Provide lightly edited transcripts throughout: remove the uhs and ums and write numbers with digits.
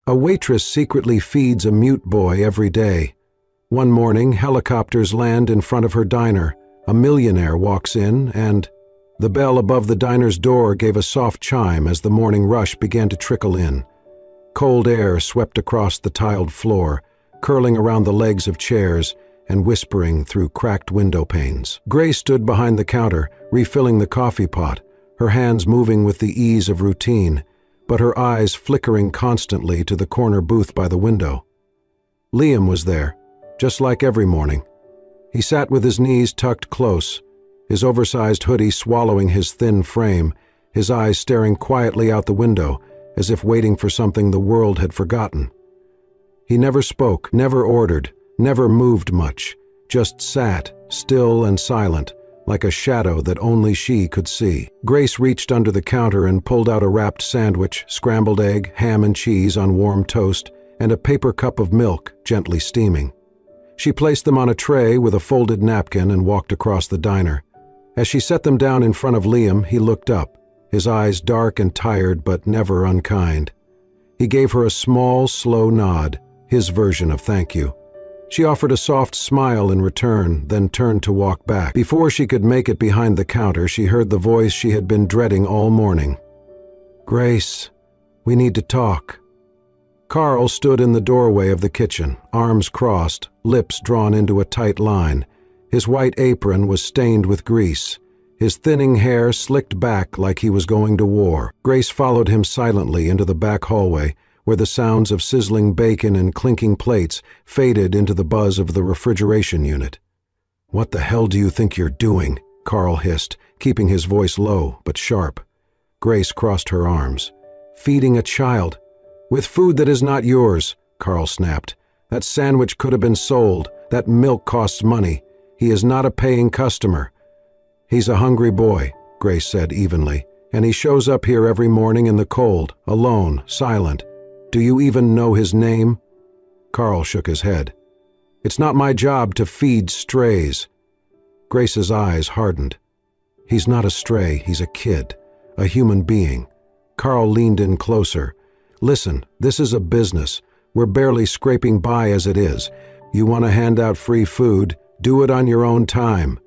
A waitress secretly feeds a mute boy every day. One morning, helicopters land in front of her diner. A millionaire walks in, and the bell above the diner's door gave a soft chime as the morning rush began to trickle in. Cold air swept across the tiled floor, curling around the legs of chairs and whispering through cracked window panes. Grace stood behind the counter, refilling the coffee pot, her hands moving with the ease of routine, but her eyes flickering constantly to the corner booth by the window. Liam was there, just like every morning. He sat with his knees tucked close, his oversized hoodie swallowing his thin frame, his eyes staring quietly out the window, as if waiting for something the world had forgotten. He never spoke, never ordered, never moved much, just sat, still and silent, like a shadow that only she could see. Grace reached under the counter and pulled out a wrapped sandwich, scrambled egg, ham and cheese on warm toast, and a paper cup of milk, gently steaming. She placed them on a tray with a folded napkin and walked across the diner. As she set them down in front of Liam, he looked up, his eyes dark and tired but never unkind. He gave her a small, slow nod, his version of thank you. She offered a soft smile in return, then turned to walk back. Before she could make it behind the counter, she heard the voice she had been dreading all morning. "Grace, we need to talk." Carl stood in the doorway of the kitchen, arms crossed, lips drawn into a tight line. His white apron was stained with grease, his thinning hair slicked back like he was going to war. Grace followed him silently into the back hallway, where the sounds of sizzling bacon and clinking plates faded into the buzz of the refrigeration unit. "What the hell do you think you're doing?" Carl hissed, keeping his voice low but sharp. Grace crossed her arms. "Feeding a child? With food that is not yours," Carl snapped. "That sandwich could have been sold. That milk costs money. He is not a paying customer." "He's a hungry boy," Grace said evenly, "and he shows up here every morning in the cold, alone, silent. Do you even know his name?" Carl shook his head. "It's not my job to feed strays." Grace's eyes hardened. "He's not a stray, he's a kid, a human being." Carl leaned in closer. "Listen, this is a business. We're barely scraping by as it is. You want to hand out free food, do it on your own time."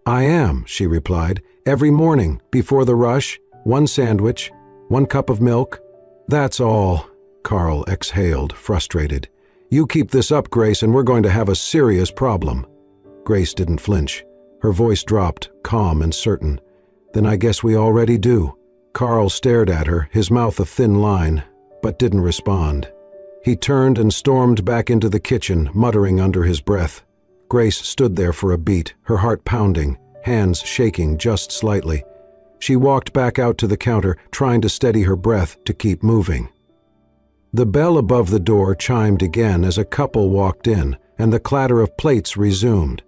"I am," she replied. "Every morning, before the rush, one sandwich, one cup of milk. That's all." Carl exhaled, frustrated. "You keep this up, Grace, and we're going to have a serious problem." Grace didn't flinch. Her voice dropped, calm and certain. "Then I guess we already do." Carl stared at her, his mouth a thin line, but didn't respond. He turned and stormed back into the kitchen, muttering under his breath. Grace stood there for a beat, her heart pounding, hands shaking just slightly. She walked back out to the counter, trying to steady her breath to keep moving. The bell above the door chimed again as a couple walked in, and the clatter of plates resumed.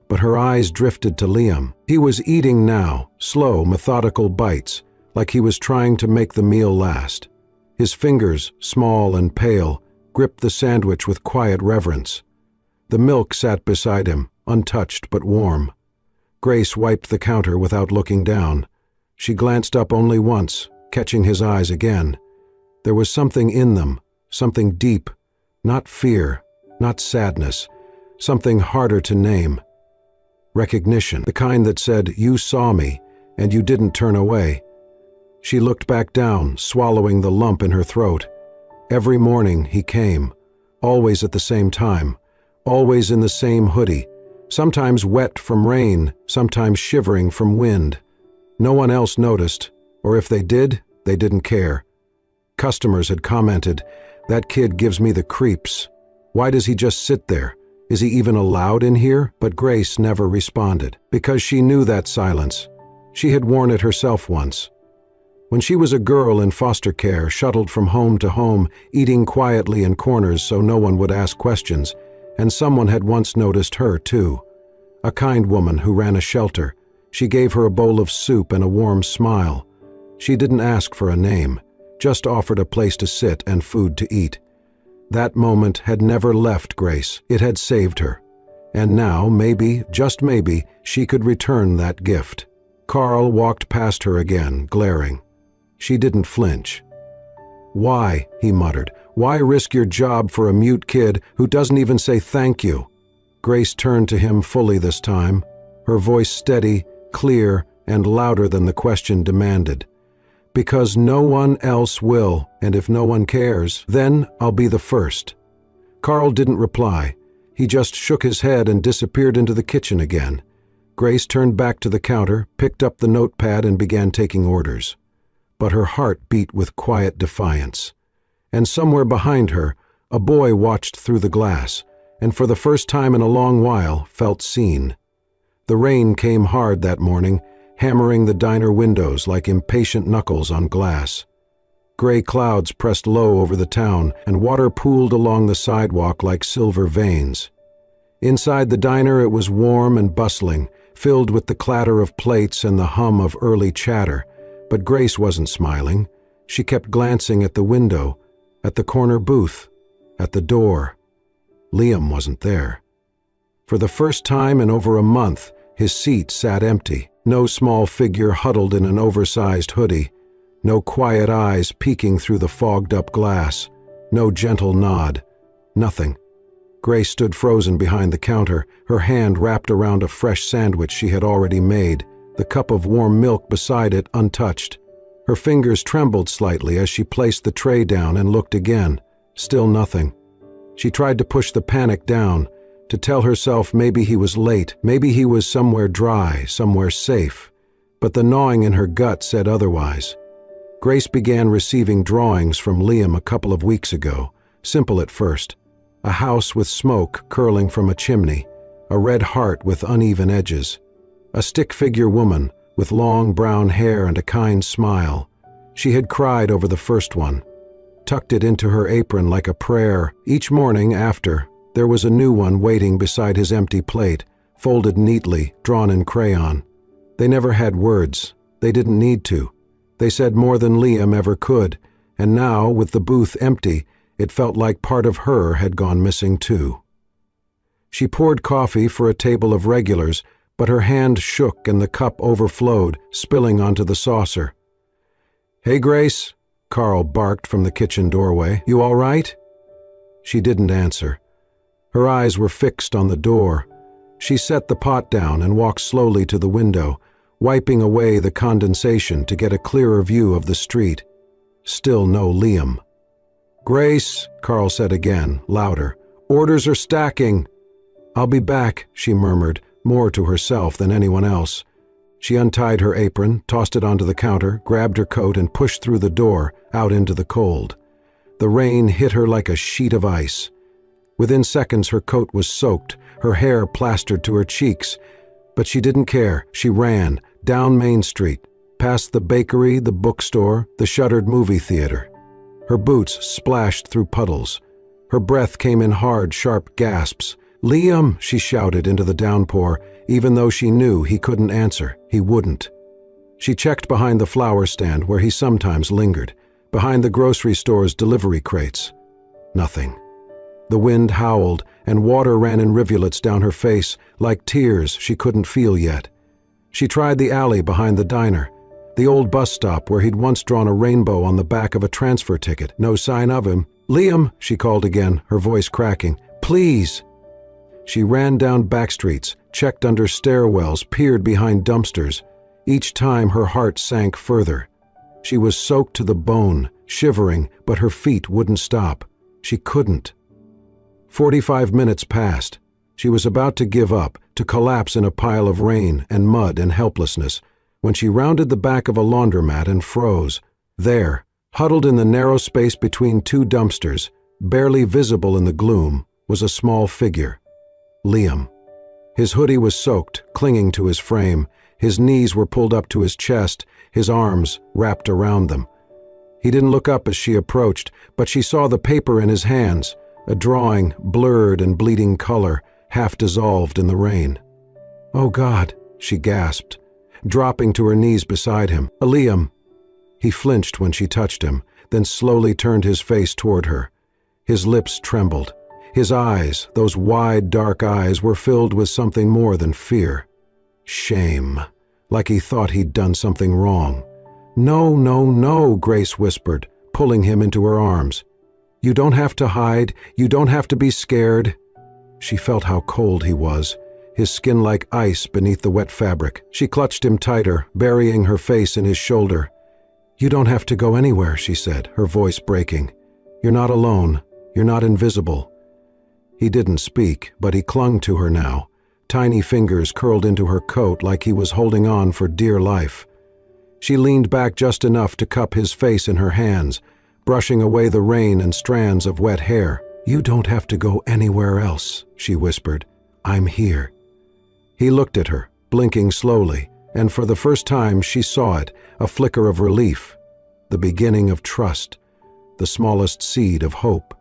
But her eyes drifted to Liam. He was eating now, slow, methodical bites, like he was trying to make the meal last. His fingers, small and pale, gripped the sandwich with quiet reverence. The milk sat beside him, untouched but warm. Grace wiped the counter without looking down. She glanced up only once, catching his eyes again. There was something in them, something deep, not fear, not sadness, something harder to name. Recognition, the kind that said, "You saw me, and you didn't turn away." She looked back down, swallowing the lump in her throat. Every morning he came, always at the same time, always in the same hoodie, sometimes wet from rain, sometimes shivering from wind. No one else noticed, or if they did, they didn't care. Customers had commented, "That kid gives me the creeps. Why does he just sit there? Is he even allowed in here?" But Grace never responded, because she knew that silence. She had worn it herself once. When she was a girl in foster care, shuttled from home to home, eating quietly in corners so no one would ask questions, and someone had once noticed her too. A kind woman who ran a shelter. She gave her a bowl of soup and a warm smile. She didn't ask for a name, just offered a place to sit and food to eat. That moment had never left Grace. It had saved her. And now, maybe, just maybe, she could return that gift. Carl walked past her again, glaring. She didn't flinch. "Why?" he muttered. "Why risk your job for a mute kid who doesn't even say thank you?" Grace turned to him fully this time, her voice steady, clear, and louder than the question demanded. "Because no one else will, and if no one cares, then I'll be the first." Carl didn't reply. He just shook his head and disappeared into the kitchen again. Grace turned back to the counter, picked up the notepad, and began taking orders. But her heart beat with quiet defiance. And somewhere behind her, a boy watched through the glass, and for the first time in a long while felt seen. The rain came hard that morning, hammering the diner windows like impatient knuckles on glass. Gray clouds pressed low over the town, and water pooled along the sidewalk like silver veins. Inside the diner it was warm and bustling, filled with the clatter of plates and the hum of early chatter, but Grace wasn't smiling. She kept glancing at the window, at the corner booth, at the door. Liam wasn't there. For the first time in over a month, his seat sat empty, no small figure huddled in an oversized hoodie, no quiet eyes peeking through the fogged-up glass, no gentle nod, nothing. Grace stood frozen behind the counter, her hand wrapped around a fresh sandwich she had already made, the cup of warm milk beside it untouched. Her fingers trembled slightly as she placed the tray down and looked again. Still nothing. She tried to push the panic down, to tell herself maybe he was late, maybe he was somewhere dry, somewhere safe. But the gnawing in her gut said otherwise. Grace began receiving drawings from Liam a couple of weeks ago, simple at first. A house with smoke curling from a chimney, a red heart with uneven edges. A stick-figure woman with long brown hair and a kind smile. She had cried over the first one, tucked it into her apron like a prayer. Each morning after, there was a new one waiting beside his empty plate, folded neatly, drawn in crayon. They never had words. They didn't need to. They said more than Liam ever could, and now, with the booth empty, it felt like part of her had gone missing too. She poured coffee for a table of regulars, but her hand shook and the cup overflowed, spilling onto the saucer. "Hey, Grace," Carl barked from the kitchen doorway. "You all right?" She didn't answer. Her eyes were fixed on the door. She set the pot down and walked slowly to the window, wiping away the condensation to get a clearer view of the street. Still no Liam. "Grace," Carl said again, louder. "Orders are stacking." "I'll be back," she murmured, more to herself than anyone else. She untied her apron, tossed it onto the counter, grabbed her coat and pushed through the door, out into the cold. The rain hit her like a sheet of ice. Within seconds her coat was soaked, her hair plastered to her cheeks. But she didn't care. She ran, down Main Street, past the bakery, the bookstore, the shuttered movie theater. Her boots splashed through puddles. Her breath came in hard, sharp gasps. "Liam!" she shouted into the downpour, even though she knew he couldn't answer. He wouldn't. She checked behind the flower stand where he sometimes lingered, behind the grocery store's delivery crates. Nothing. The wind howled, and water ran in rivulets down her face, like tears she couldn't feel yet. She tried the alley behind the diner, the old bus stop where he'd once drawn a rainbow on the back of a transfer ticket. No sign of him. "Liam!" she called again, her voice cracking. "Please!" She ran down back streets, checked under stairwells, peered behind dumpsters. Each time her heart sank further. She was soaked to the bone, shivering, but her feet wouldn't stop. She couldn't. 45 minutes passed. She was about to give up, to collapse in a pile of rain and mud and helplessness, when she rounded the back of a laundromat and froze. There, huddled in the narrow space between two dumpsters, barely visible in the gloom, was a small figure. Liam. His hoodie was soaked, clinging to his frame. His knees were pulled up to his chest, his arms wrapped around them. He didn't look up as she approached, but she saw the paper in his hands, a drawing, blurred and bleeding color, half dissolved in the rain. "Oh God," she gasped, dropping to her knees beside him. "Liam." He flinched when she touched him, then slowly turned his face toward her. His lips trembled. His eyes, those wide, dark eyes, were filled with something more than fear. Shame, like he thought he'd done something wrong. "No, no, no," Grace whispered, pulling him into her arms. "You don't have to hide. You don't have to be scared." She felt how cold he was, his skin like ice beneath the wet fabric. She clutched him tighter, burying her face in his shoulder. "You don't have to go anywhere," she said, her voice breaking. "You're not alone. You're not invisible." He didn't speak, but he clung to her now, tiny fingers curled into her coat like he was holding on for dear life. She leaned back just enough to cup his face in her hands, brushing away the rain and strands of wet hair. "You don't have to go anywhere else," she whispered. "I'm here." He looked at her, blinking slowly, and for the first time she saw it, a flicker of relief, the beginning of trust, the smallest seed of hope.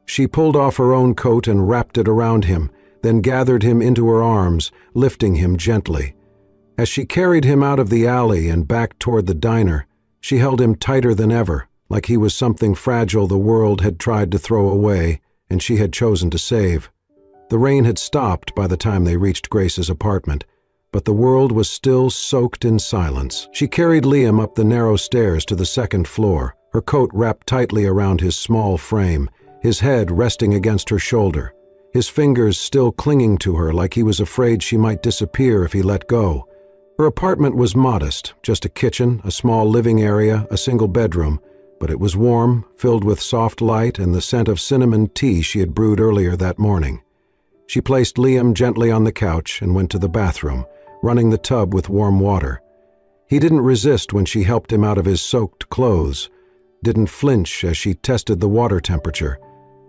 She pulled off her own coat and wrapped it around him, then gathered him into her arms, lifting him gently. As she carried him out of the alley and back toward the diner, she held him tighter than ever, like he was something fragile the world had tried to throw away and she had chosen to save. The rain had stopped by the time they reached Grace's apartment, but the world was still soaked in silence. She carried Liam up the narrow stairs to the second floor, her coat wrapped tightly around his small frame, his head resting against her shoulder, his fingers still clinging to her like he was afraid she might disappear if he let go. Her apartment was modest, just a kitchen, a small living area, a single bedroom, but it was warm, filled with soft light and the scent of cinnamon tea she had brewed earlier that morning. She placed Liam gently on the couch and went to the bathroom, running the tub with warm water. He didn't resist when she helped him out of his soaked clothes, didn't flinch as she tested the water temperature,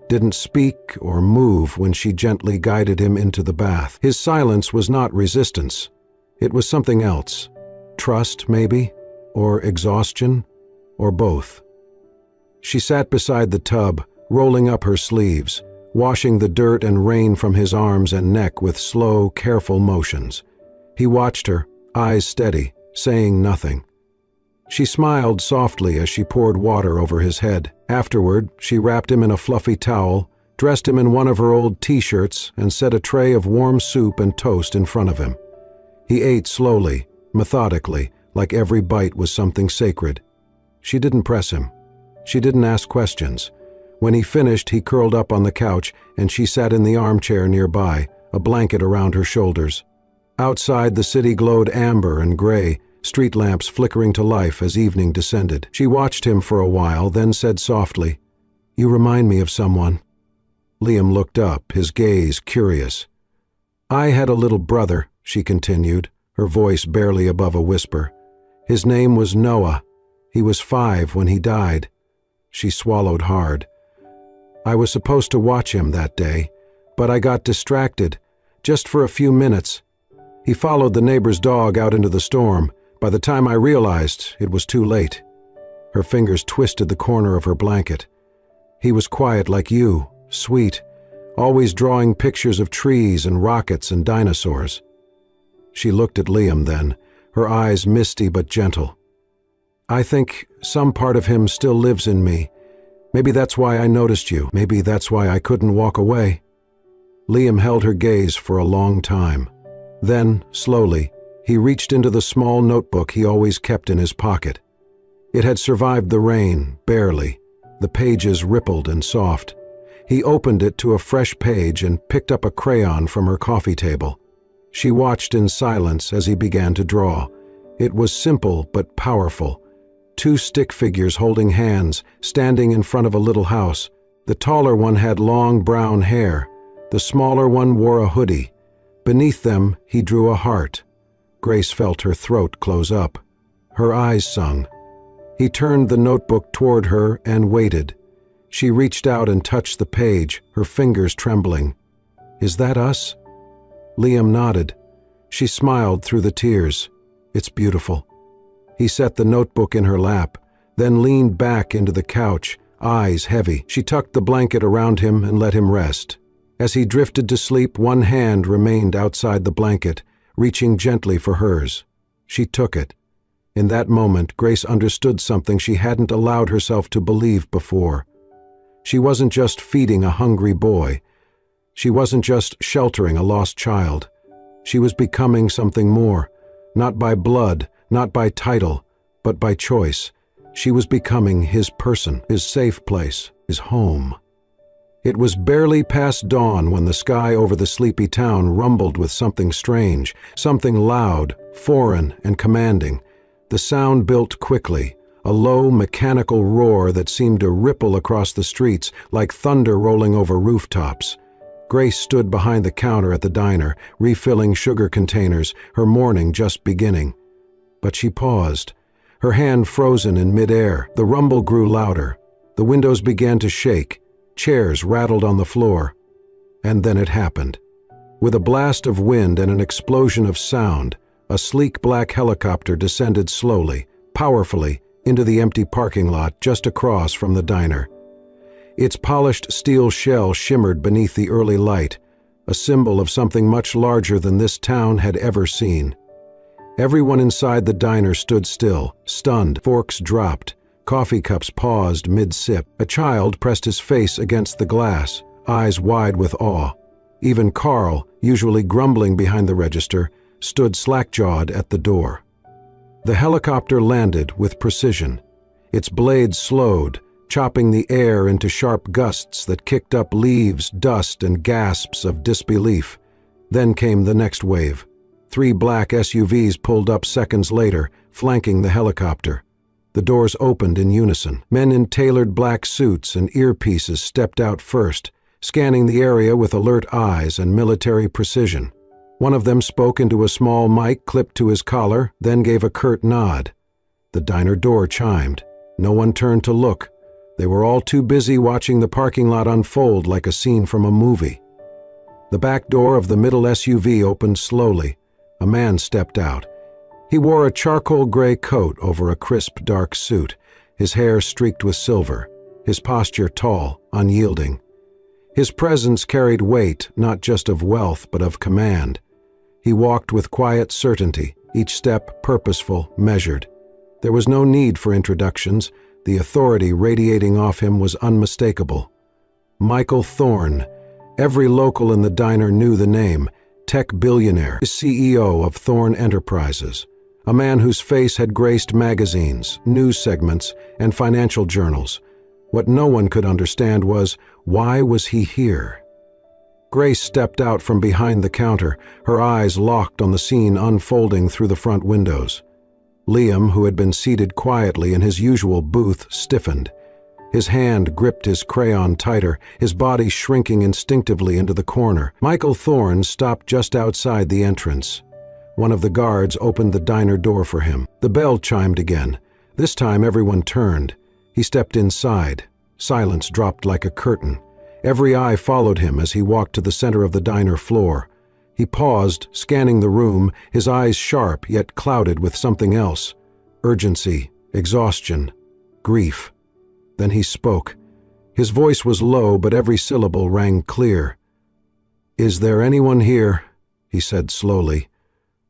didn't speak or move when she gently guided him into the bath. His silence was not resistance. It was something else. Trust, maybe, or exhaustion, or both. She sat beside the tub, rolling up her sleeves, washing the dirt and rain from his arms and neck with slow, careful motions. He watched her, eyes steady, saying nothing. She smiled softly as she poured water over his head. Afterward, she wrapped him in a fluffy towel, dressed him in one of her old t-shirts, and set a tray of warm soup and toast in front of him. He ate slowly, methodically, like every bite was something sacred. She didn't press him. She didn't ask questions. When he finished, he curled up on the couch, and she sat in the armchair nearby, a blanket around her shoulders. Outside, the city glowed amber and gray, street lamps flickering to life as evening descended. She watched him for a while, then said softly, "You remind me of someone." Liam looked up, his gaze curious. "I had a little brother," she continued, her voice barely above a whisper. "His name was Noah. He was 5 when he died." She swallowed hard. "I was supposed to watch him that day, but I got distracted, just for a few minutes. He followed the neighbor's dog out into the storm. By the time I realized, it was too late." Her fingers twisted the corner of her blanket. "He was quiet like you, sweet, always drawing pictures of trees and rockets and dinosaurs." She looked at Liam then, her eyes misty but gentle. "I think some part of him still lives in me. Maybe that's why I noticed you. Maybe that's why I couldn't walk away." Liam held her gaze for a long time. Then, slowly, he reached into the small notebook he always kept in his pocket. It had survived the rain, barely. The pages rippled and soft. He opened it to a fresh page and picked up a crayon from her coffee table. She watched in silence as he began to draw. It was simple but powerful. 2 stick figures holding hands, standing in front of a little house. The taller one had long brown hair. The smaller one wore a hoodie. Beneath them, he drew a heart. Grace felt her throat close up. Her eyes sung. He turned the notebook toward her and waited. She reached out and touched the page, her fingers trembling. "Is that us?" Liam nodded. She smiled through the tears. "It's beautiful." He set the notebook in her lap, then leaned back into the couch, eyes heavy. She tucked the blanket around him and let him rest. As he drifted to sleep, one hand remained outside the blanket, reaching gently for hers. She took it. In that moment, Grace understood something she hadn't allowed herself to believe before. She wasn't just feeding a hungry boy. She wasn't just sheltering a lost child. She was becoming something more, not by blood, not by title, but by choice. She was becoming his person, his safe place, his home. It was barely past dawn when the sky over the sleepy town rumbled with something strange, something loud, foreign, and commanding. The sound built quickly, a low, mechanical roar that seemed to ripple across the streets like thunder rolling over rooftops. Grace stood behind the counter at the diner, refilling sugar containers, her morning just beginning. But she paused, her hand frozen in midair. The rumble grew louder. The windows began to shake. Chairs rattled on the floor. And then it happened. With a blast of wind and an explosion of sound, a sleek black helicopter descended slowly, powerfully, into the empty parking lot just across from the diner. Its polished steel shell shimmered beneath the early light, a symbol of something much larger than this town had ever seen. Everyone inside the diner stood still, stunned. Forks dropped. Coffee cups paused mid-sip. A child pressed his face against the glass, eyes wide with awe. Even Carl, usually grumbling behind the register, stood slack-jawed at the door. The helicopter landed with precision. Its blades slowed, chopping the air into sharp gusts that kicked up leaves, dust, and gasps of disbelief. Then came the next wave. 3 black SUVs pulled up seconds later, flanking the helicopter. The doors opened in unison. Men in tailored black suits and earpieces stepped out first, scanning the area with alert eyes and military precision. One of them spoke into a small mic clipped to his collar, then gave a curt nod. The diner door chimed. No one turned to look. They were all too busy watching the parking lot unfold like a scene from a movie. The back door of the middle SUV opened slowly. A man stepped out. He wore a charcoal gray coat over a crisp, dark suit, his hair streaked with silver, his posture tall, unyielding. His presence carried weight, not just of wealth, but of command. He walked with quiet certainty, each step purposeful, measured. There was no need for introductions. The authority radiating off him was unmistakable. Michael Thorne. Every local in the diner knew the name. Tech billionaire, CEO of Thorne Enterprises. A man whose face had graced magazines, news segments, and financial journals. What no one could understand was, why was he here? Grace stepped out from behind the counter, her eyes locked on the scene unfolding through the front windows. Liam, who had been seated quietly in his usual booth, stiffened. His hand gripped his crayon tighter, his body shrinking instinctively into the corner. Michael Thorne stopped just outside the entrance. One of the guards opened the diner door for him. The bell chimed again. This time everyone turned. He stepped inside. Silence dropped like a curtain. Every eye followed him as he walked to the center of the diner floor. He paused, scanning the room, his eyes sharp yet clouded with something else. Urgency, exhaustion, grief. Then he spoke. His voice was low, but every syllable rang clear. "Is there anyone here?" he said slowly.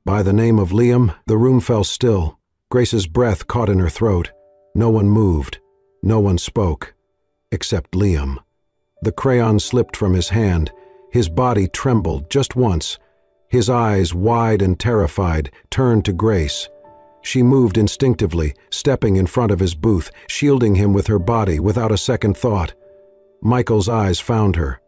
By the name of Liam, the room fell still. Grace's breath caught in her throat. No one moved. No one spoke. Except Liam. The crayon slipped from his hand. His body trembled just once. His eyes, wide and terrified, turned to Grace. She moved instinctively, stepping in front of his booth, shielding him with her body without a second thought. Michael's eyes found her.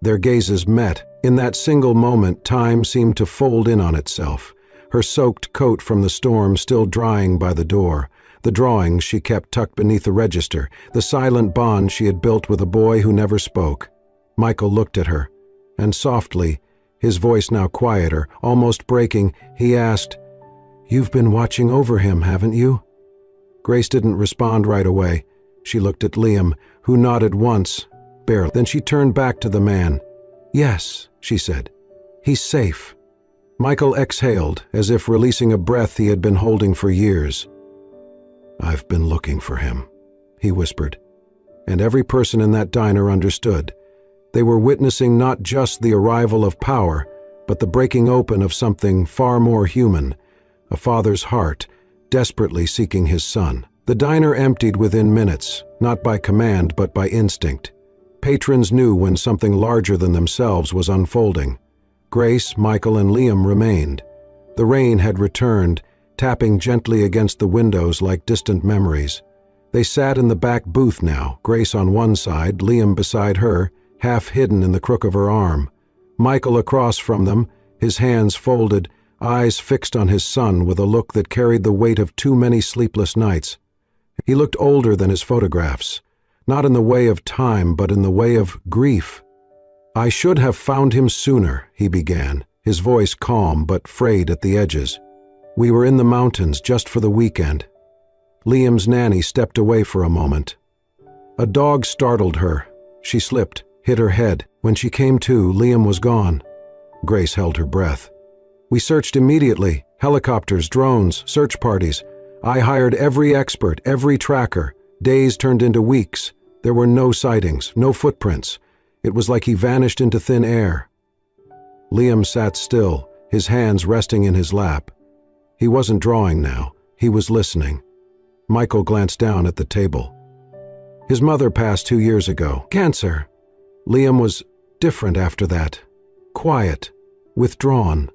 Their gazes met. In that single moment, time seemed to fold in on itself. Her soaked coat from the storm still drying by the door. The drawings she kept tucked beneath the register. The silent bond she had built with a boy who never spoke. Michael looked at her, and softly, his voice now quieter, almost breaking, he asked, "You've been watching over him, haven't you?" Grace didn't respond right away. She looked at Liam, who nodded once, barely. Then she turned back to the man. "Yes," she said. "He's safe." Michael exhaled, as if releasing a breath he had been holding for years. "I've been looking for him," he whispered. And every person in that diner understood. They were witnessing not just the arrival of power, but the breaking open of something far more human, a father's heart, desperately seeking his son. The diner emptied within minutes, not by command but by instinct. Patrons knew when something larger than themselves was unfolding. Grace, Michael, and Liam remained. The rain had returned, tapping gently against the windows like distant memories. They sat in the back booth now, Grace on one side, Liam beside her, half hidden in the crook of her arm. Michael across from them, his hands folded, eyes fixed on his son with a look that carried the weight of too many sleepless nights. He looked older than his photographs, not in the way of time, but in the way of grief. "I should have found him sooner," he began, his voice calm but frayed at the edges. "We were in the mountains just for the weekend." Liam's nanny stepped away for a moment. A dog startled her. She slipped, hit her head. When she came to, Liam was gone. Grace held her breath. "We searched immediately. Helicopters, drones, search parties. I hired every expert, every tracker. Days turned into weeks. There were no sightings, no footprints. It was like he vanished into thin air." Liam sat still, his hands resting in his lap. He wasn't drawing now. He was listening. Michael glanced down at the table. "His mother passed 2 years ago. Cancer." Liam was different after that. Quiet, withdrawn.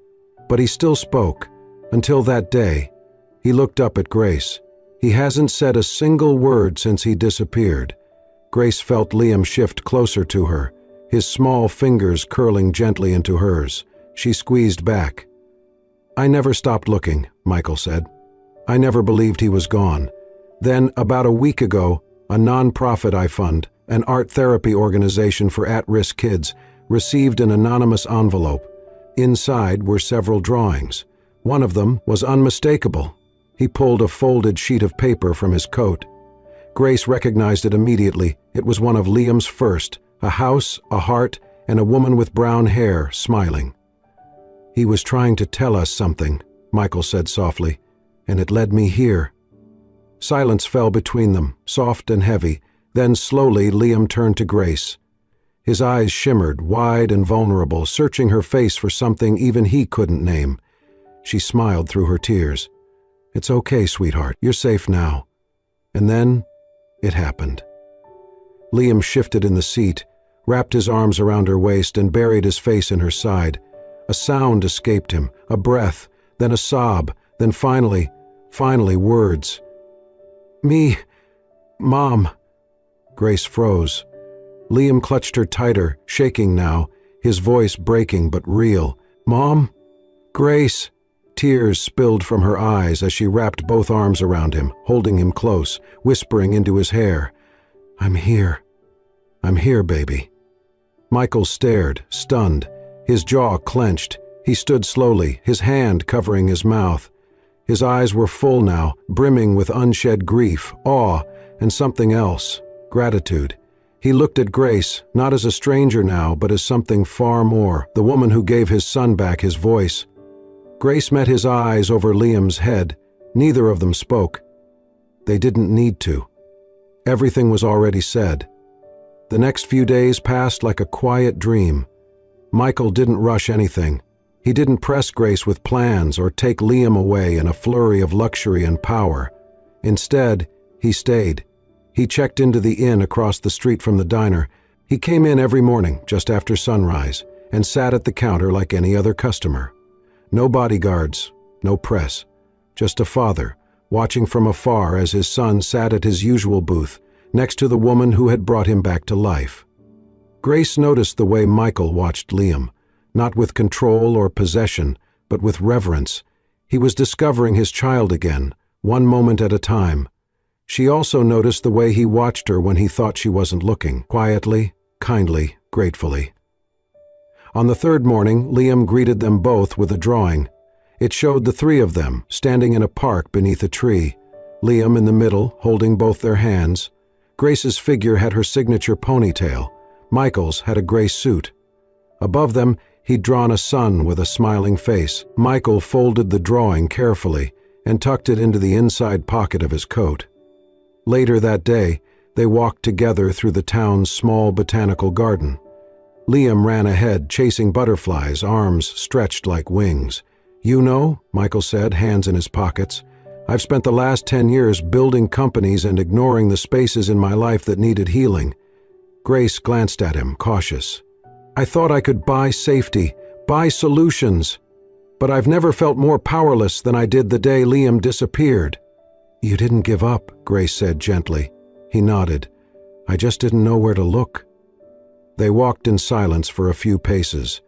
But he still spoke. Until that day. He looked up at Grace. He hasn't said a single word since he disappeared. Grace felt Liam shift closer to her, his small fingers curling gently into hers. She squeezed back. "I never stopped looking," Michael said. "I never believed he was gone. Then, about a week ago, a non-profit I fund, an art therapy organization for at-risk kids, received an anonymous envelope. Inside were several drawings. One of them was unmistakable." He pulled a folded sheet of paper from his coat. Grace recognized it immediately. It was one of Liam's first, a house, a heart, and a woman with brown hair, smiling. "He was trying to tell us something," Michael said softly, "and it led me here." Silence fell between them, soft and heavy. Then slowly Liam turned to Grace. His eyes shimmered, wide and vulnerable, searching her face for something even he couldn't name. She smiled through her tears. "It's okay, sweetheart. You're safe now." And then it happened. Liam shifted in the seat, wrapped his arms around her waist, and buried his face in her side. A sound escaped him, a breath, then a sob, then finally words. "Me, Mom." Grace froze. Liam clutched her tighter, shaking now, his voice breaking but real. "Mom? Grace." Tears spilled from her eyes as she wrapped both arms around him, holding him close, whispering into his hair. "I'm here. I'm here, baby." Michael stared, stunned, his jaw clenched. He stood slowly, his hand covering his mouth. His eyes were full now, brimming with unshed grief, awe, and something else, gratitude. He looked at Grace, not as a stranger now, but as something far more, the woman who gave his son back his voice. Grace met his eyes over Liam's head. Neither of them spoke. They didn't need to. Everything was already said. The next few days passed like a quiet dream. Michael didn't rush anything. He didn't press Grace with plans or take Liam away in a flurry of luxury and power. Instead, he stayed. He checked into the inn across the street from the diner. He came in every morning, just after sunrise, and sat at the counter like any other customer. No bodyguards, no press, just a father, watching from afar as his son sat at his usual booth, next to the woman who had brought him back to life. Grace noticed the way Michael watched Liam, not with control or possession, but with reverence. He was discovering his child again, one moment at a time. She also noticed the way he watched her when he thought she wasn't looking, quietly, kindly, gratefully. On the third morning, Liam greeted them both with a drawing. It showed the three of them, standing in a park beneath a tree. Liam in the middle, holding both their hands. Grace's figure had her signature ponytail. Michael's had a gray suit. Above them, he'd drawn a sun with a smiling face. Michael folded the drawing carefully and tucked it into the inside pocket of his coat. Later that day, they walked together through the town's small botanical garden. Liam ran ahead, chasing butterflies, arms stretched like wings. "You know," Michael said, hands in his pockets, "I've spent the last 10 years building companies and ignoring the spaces in my life that needed healing." Grace glanced at him, cautious. "I thought I could buy safety, buy solutions, but I've never felt more powerless than I did the day Liam disappeared." "You didn't give up," Grace said gently. He nodded. "I just didn't know where to look." They walked in silence for a few paces.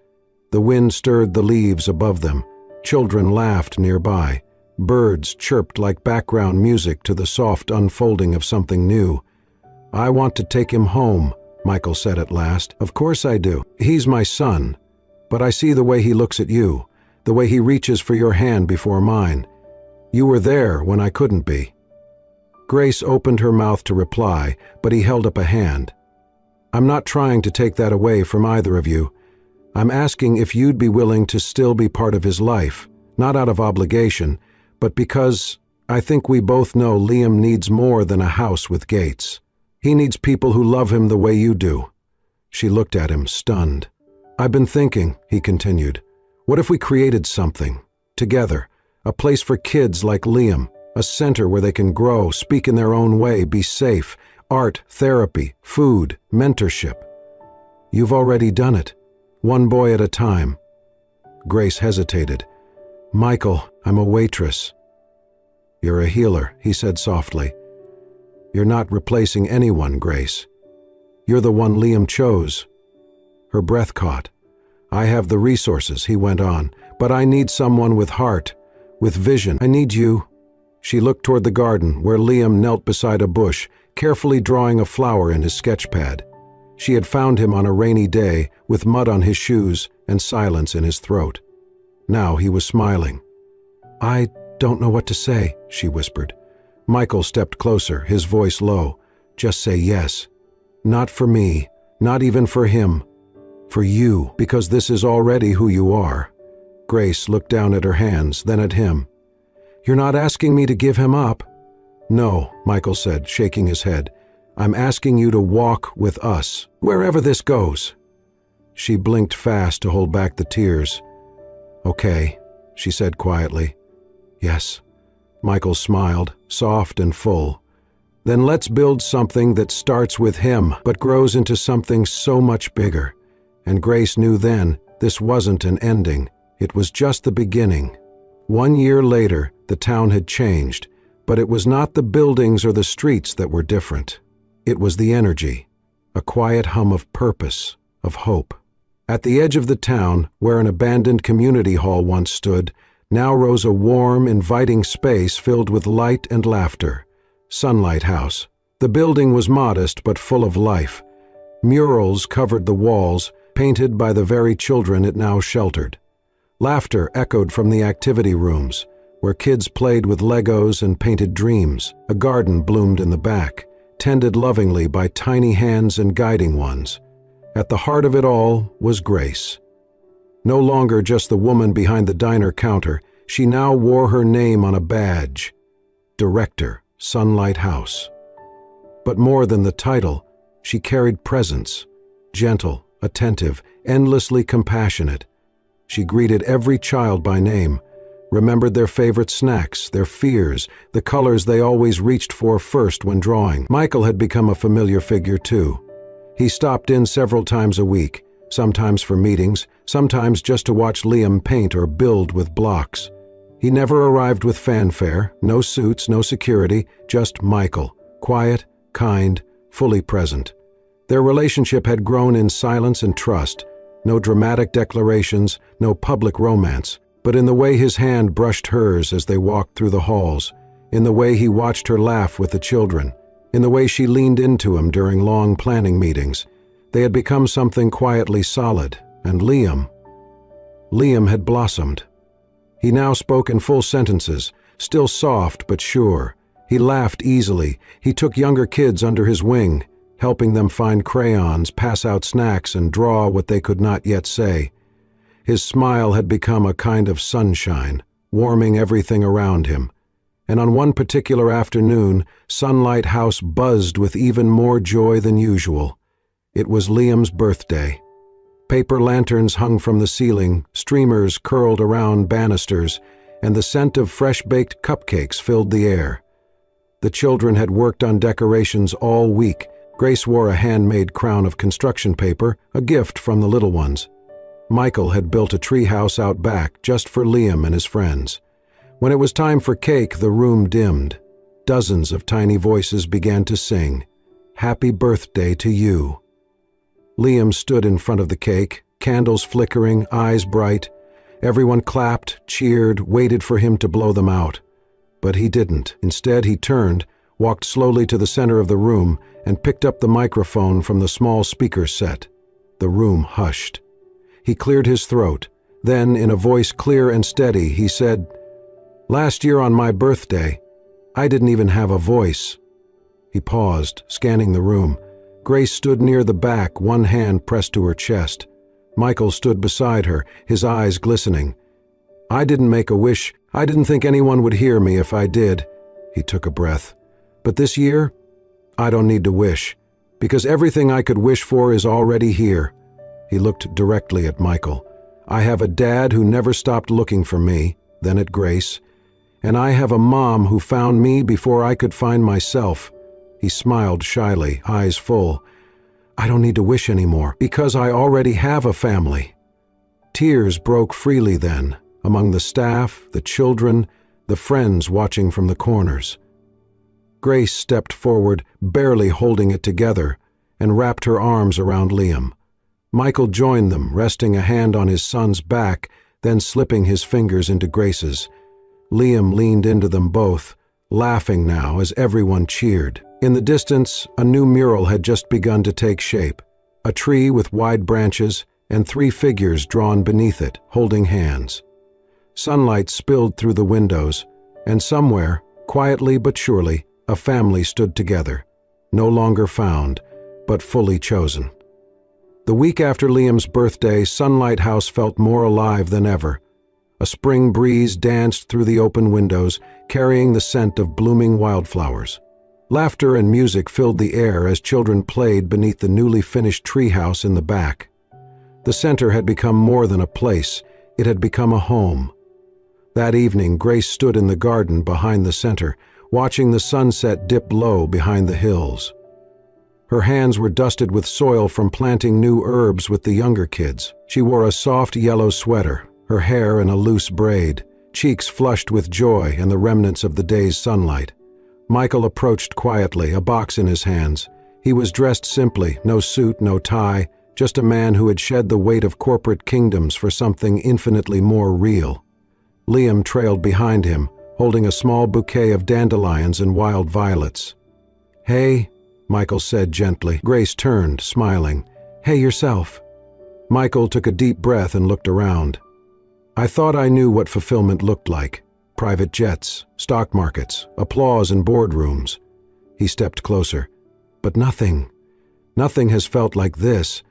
The wind stirred the leaves above them. Children laughed nearby. Birds chirped like background music to the soft unfolding of something new. "I want to take him home," Michael said at last. "Of course I do. He's my son. But I see the way he looks at you, the way he reaches for your hand before mine. You were there when I couldn't be." Grace opened her mouth to reply, but he held up a hand. "I'm not trying to take that away from either of you. I'm asking if you'd be willing to still be part of his life, not out of obligation, but because I think we both know Liam needs more than a house with gates. He needs people who love him the way you do." She looked at him, stunned. "I've been thinking," he continued, "what if we created something, together, a place for kids like Liam, a center where they can grow, speak in their own way, be safe, art, therapy, food, mentorship. You've already done it, one boy at a time." Grace hesitated. "Michael, I'm a waitress." "You're a healer," he said softly. "You're not replacing anyone, Grace. You're the one Liam chose." Her breath caught. "I have the resources," he went on, "but I need someone with heart, with vision. I need you." She looked toward the garden, where Liam knelt beside a bush, carefully drawing a flower in his sketch pad. She had found him on a rainy day, with mud on his shoes and silence in his throat. Now he was smiling. "I don't know what to say," she whispered. Michael stepped closer, his voice low. "Just say yes. Not for me, not even for him. For you, because this is already who you are." Grace looked down at her hands, then at him. "You're not asking me to give him up?" "No," Michael said, shaking his head. "I'm asking you to walk with us, wherever this goes." She blinked fast to hold back the tears. "Okay," she said quietly. "Yes." Michael smiled, soft and full. "Then let's build something that starts with him, but grows into something so much bigger." And Grace knew then this wasn't an ending. It was just the beginning. 1 year later, the town had changed, but it was not the buildings or the streets that were different. It was the energy, a quiet hum of purpose, of hope. At the edge of the town, where an abandoned community hall once stood, now rose a warm, inviting space filled with light and laughter. Sunlight House. The building was modest but full of life. Murals covered the walls, painted by the very children it now sheltered. Laughter echoed from the activity rooms, where kids played with Legos and painted dreams. A garden bloomed in the back, tended lovingly by tiny hands and guiding ones. At the heart of it all was Grace. No longer just the woman behind the diner counter, she now wore her name on a badge. Director, Sunlight House. But more than the title, she carried presence. Gentle, attentive, endlessly compassionate. She greeted every child by name, remembered their favorite snacks, their fears, the colors they always reached for first when drawing. Michael had become a familiar figure too. He stopped in several times a week, sometimes for meetings, sometimes just to watch Liam paint or build with blocks. He never arrived with fanfare, no suits, no security, just Michael, quiet, kind, fully present. Their relationship had grown in silence and trust, no dramatic declarations, no public romance, but in the way his hand brushed hers as they walked through the halls, in the way he watched her laugh with the children, in the way she leaned into him during long planning meetings. They had become something quietly solid, and Liam had blossomed. He now spoke in full sentences, still soft but sure. He laughed easily. He took younger kids under his wing, helping them find crayons, pass out snacks, and draw what they could not yet say. His smile had become a kind of sunshine, warming everything around him. And on one particular afternoon, Sunlight House buzzed with even more joy than usual. It was Liam's birthday. Paper lanterns hung from the ceiling, streamers curled around banisters, and the scent of fresh-baked cupcakes filled the air. The children had worked on decorations all week. Grace wore a handmade crown of construction paper, a gift from the little ones. Michael had built a treehouse out back just for Liam and his friends. When it was time for cake, the room dimmed. Dozens of tiny voices began to sing, "Happy birthday to you." Liam stood in front of the cake, candles flickering, eyes bright. Everyone clapped, cheered, waited for him to blow them out. But he didn't. Instead, he turned, walked slowly to the center of the room, and picked up the microphone from the small speaker set. The room hushed. He cleared his throat. Then, in a voice clear and steady, he said, "Last year on my birthday, I didn't even have a voice." He paused, scanning the room. Grace stood near the back, one hand pressed to her chest. Michael stood beside her, his eyes glistening. "I didn't make a wish. I didn't think anyone would hear me if I did." He took a breath. "But this year, I don't need to wish, because everything I could wish for is already here." He looked directly at Michael. "I have a dad who never stopped looking for me," then at Grace. "And I have a mom who found me before I could find myself." He smiled shyly, eyes full. "I don't need to wish anymore, because I already have a family." Tears broke freely then, among the staff, the children, the friends watching from the corners. Grace stepped forward, barely holding it together, and wrapped her arms around Liam. Michael joined them, resting a hand on his son's back, then slipping his fingers into Grace's. Liam leaned into them both, laughing now as everyone cheered. In the distance, a new mural had just begun to take shape, a tree with wide branches and 3 figures drawn beneath it, holding hands. Sunlight spilled through the windows, and somewhere, quietly but surely, a family stood together, no longer found, but fully chosen. The week after Liam's birthday, Sunlight House felt more alive than ever. A spring breeze danced through the open windows, carrying the scent of blooming wildflowers. Laughter and music filled the air as children played beneath the newly finished treehouse in the back. The center had become more than a place, it had become a home. That evening, Grace stood in the garden behind the center, watching the sunset dip low behind the hills. Her hands were dusted with soil from planting new herbs with the younger kids. She wore a soft yellow sweater, her hair in a loose braid, cheeks flushed with joy and the remnants of the day's sunlight. Michael approached quietly, a box in his hands. He was dressed simply, no suit, no tie, just a man who had shed the weight of corporate kingdoms for something infinitely more real. Liam trailed behind him, holding a small bouquet of dandelions and wild violets. "Hey," Michael said gently. Grace turned, smiling. "Hey yourself." Michael took a deep breath and looked around. "I thought I knew what fulfillment looked like. Private jets, stock markets, applause in boardrooms." He stepped closer. "But nothing has felt like this,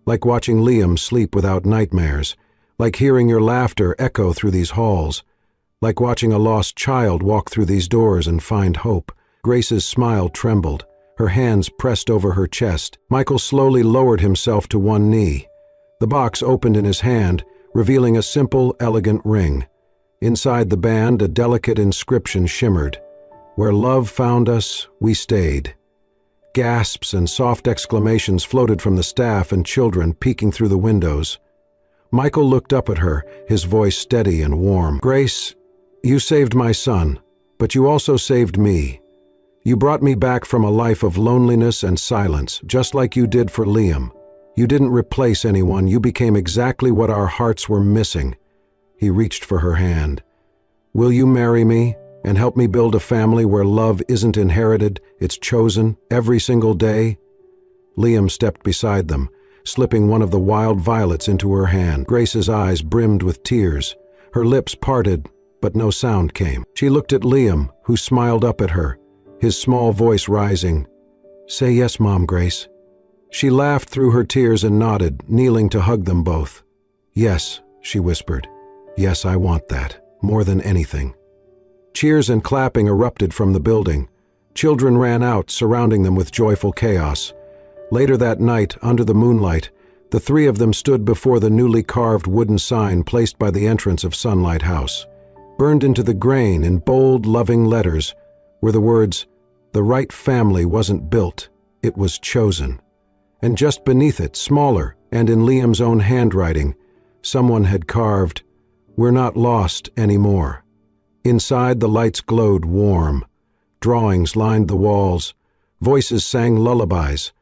like watching Liam sleep without nightmares, like hearing your laughter echo through these halls, like watching a lost child walk through these doors and find hope." Grace's smile trembled, her hands pressed over her chest. Michael slowly lowered himself to one knee. The box opened in his hand, revealing a simple, elegant ring. Inside the band, a delicate inscription shimmered. "Where love found us, we stayed." Gasps and soft exclamations floated from the staff and children peeking through the windows. Michael looked up at her, his voice steady and warm. "Grace, you saved my son, but you also saved me. You brought me back from a life of loneliness and silence, just like you did for Liam. You didn't replace anyone, you became exactly what our hearts were missing." He reached for her hand. "Will you marry me and help me build a family where love isn't inherited, it's chosen, every single day?" Liam stepped beside them, slipping one of the wild violets into her hand. Grace's eyes brimmed with tears. Her lips parted, but no sound came. She looked at Liam, who smiled up at her, his small voice rising. "Say yes, Mom, Grace." She laughed through her tears and nodded, kneeling to hug them both. "Yes," she whispered. "Yes, I want that, more than anything." Cheers and clapping erupted from the building. Children ran out, surrounding them with joyful chaos. Later that night, under the moonlight, the 3 of them stood before the newly carved wooden sign placed by the entrance of Sunlight House. Burned into the grain in bold, loving letters were the words, "The right family wasn't built, it was chosen." And just beneath it, smaller, and in Liam's own handwriting, someone had carved, "We're not lost anymore." Inside, the lights glowed warm. Drawings lined the walls. Voices sang lullabies.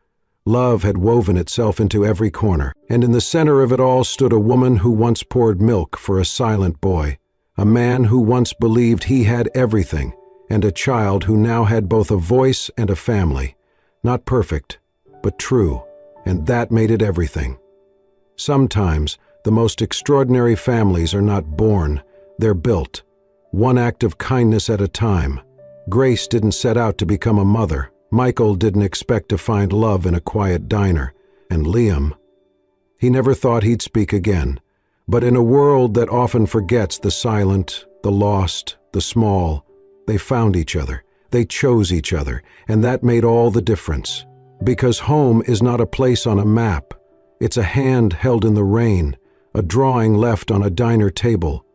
Love had woven itself into every corner, and in the center of it all stood a woman who once poured milk for a silent boy, a man who once believed he had everything, and a child who now had both a voice and a family. Not perfect, but true, and that made it everything. Sometimes, the most extraordinary families are not born, they're built, one act of kindness at a time. Grace didn't set out to become a mother. Michael didn't expect to find love in a quiet diner. And Liam, he never thought he'd speak again. But in a world that often forgets the silent, the lost, the small, they found each other. They chose each other, and that made all the difference. Because home is not a place on a map. It's a hand held in the rain, a drawing left on a diner table,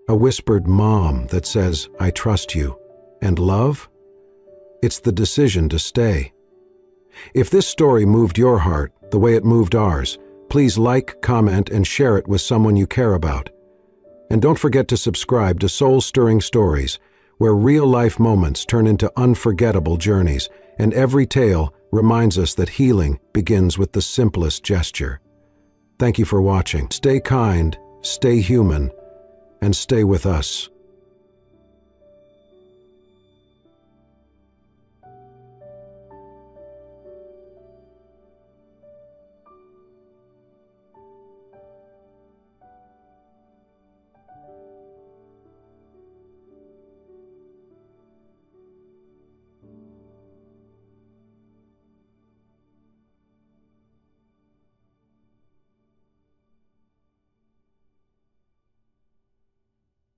a whispered mom that says, "I trust you." And love? It's the decision to stay. If this story moved your heart the way it moved ours, please like, comment, and share it with someone you care about. And don't forget to subscribe to Soul-Stirring Stories, where real-life moments turn into unforgettable journeys, and every tale reminds us that healing begins with the simplest gesture. Thank you for watching. Stay kind, stay human, and stay with us.